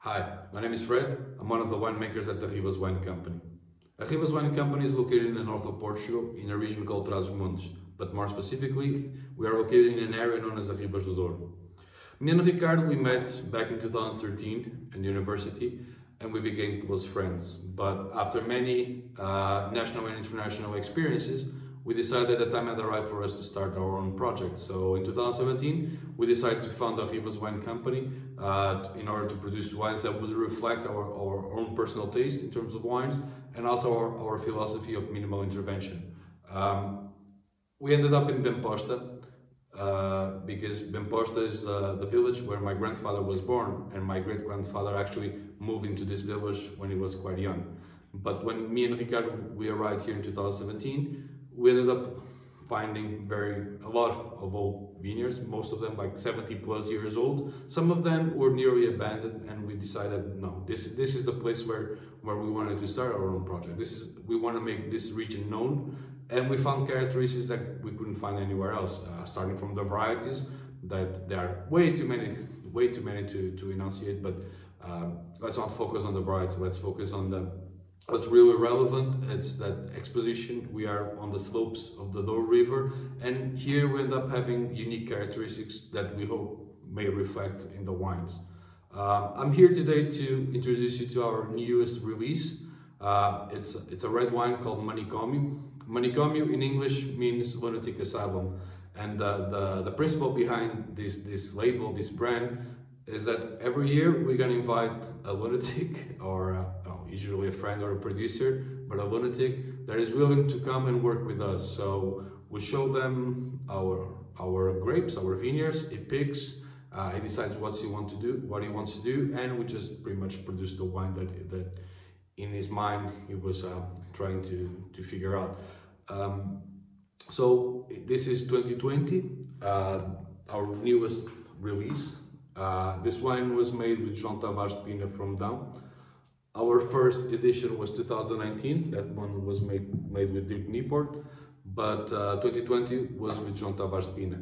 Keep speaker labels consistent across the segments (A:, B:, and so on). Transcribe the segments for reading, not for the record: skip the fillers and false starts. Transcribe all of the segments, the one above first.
A: Hi, my name is Fred. I'm one of the winemakers at the Arribas Wine Company. Arribas Wine Company is located in the north of Portugal, in a region called Trás-os-Montes, but more specifically, we are located in an area known as Arribas do Douro. Me and Ricardo, we met back in 2013 in university, and we became close friends. But after many national and international experiences, we decided that the time had arrived for us to start our own project. So in 2017, we decided to found the Arribas Wine Company in order to produce wines that would reflect our own personal taste in terms of wines, and also our philosophy of minimal intervention. We ended up in Bemposta because Bemposta is the village where my grandfather was born, and my great-grandfather actually moved into this village when he was quite young. But when me and Ricardo, we arrived here in 2017, we ended up finding a lot of old vineyards, most of them like 70 plus years old. Some of them were nearly abandoned, and we decided, no, this is the place where we wanted to start our own project. We want to make this region known, and we found characteristics that we couldn't find anywhere else, starting from the varieties, that there are way too many to enunciate, but let's not focus on the varieties, let's focus on what's really relevant. It's that exposition. We are on the slopes of the Douro River, and here we end up having unique characteristics that we hope may reflect in the wines. I'm here today to introduce you to our newest release. It's a red wine called Manicomio. Manicomio in English means lunatic asylum, and the principle behind this label, this brand, is that every year we're gonna invite a lunatic, or usually a friend or a producer, but a lunatic that is willing to come and work with us. So we show them our grapes, our vineyards. He picks, he decides what he wants to do, and we just pretty much produce the wine that in his mind he was trying to figure out. So this is 2020, our newest release. This wine was made with João Tavares Pina from Down. Our first edition was 2019, that one was made with Direkt Newport, but 2020 was with João Tavares Pina.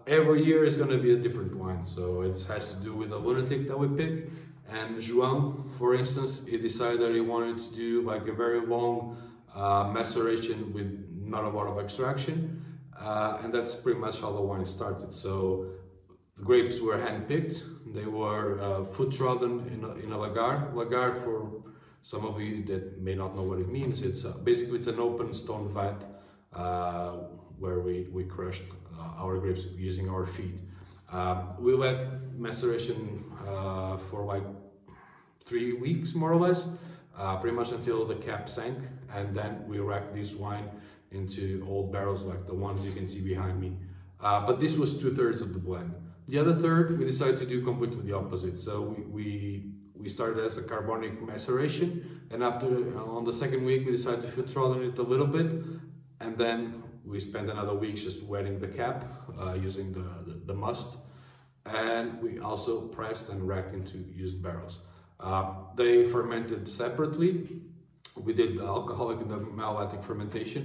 A: Every year is going to be a different wine, so it has to do with the lunatic that we pick. And João, for instance, he decided that he wanted to do like a very long maceration with not a lot of extraction, and that's pretty much how the wine started. So the grapes were hand-picked. They were foot trodden in a lagar. Lagar, for some of you that may not know what it means, it's basically it's an open stone vat where we crushed our grapes using our feet. We let maceration for like 3 weeks, more or less, pretty much until the cap sank, and then we racked this wine into old barrels like the ones you can see behind me. But this was 2/3 of the blend. The other third, we decided to do completely the opposite. So we started as a carbonic maceration, and after on the second week we decided to foot throttle it a little bit, and then we spent another week just wetting the cap using the must, and we also pressed and racked into used barrels. They fermented separately. We did the alcoholic and the malolactic fermentation,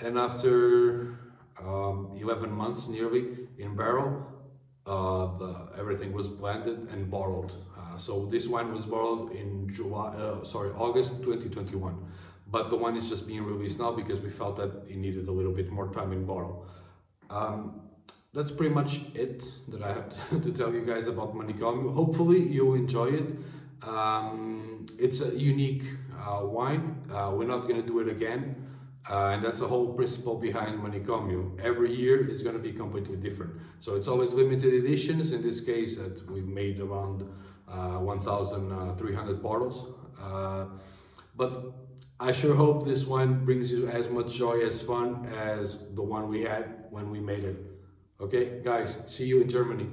A: and after 11 months nearly in barrel, everything was blended and bottled. So this wine was bottled in August 2021, but the wine is just being released now because we felt that it needed a little bit more time in bottle. That's pretty much it that I have to tell you guys about Manicomio. Hopefully you'll enjoy it. It's a unique wine. We're not going to do it again. And that's the whole principle behind Manicomio. Every year is going to be completely different. So it's always limited editions. In this case, we made around 1,300 bottles. But I sure hope this wine brings you as much joy, as fun as the one we had when we made it. Okay, guys, see you in Germany.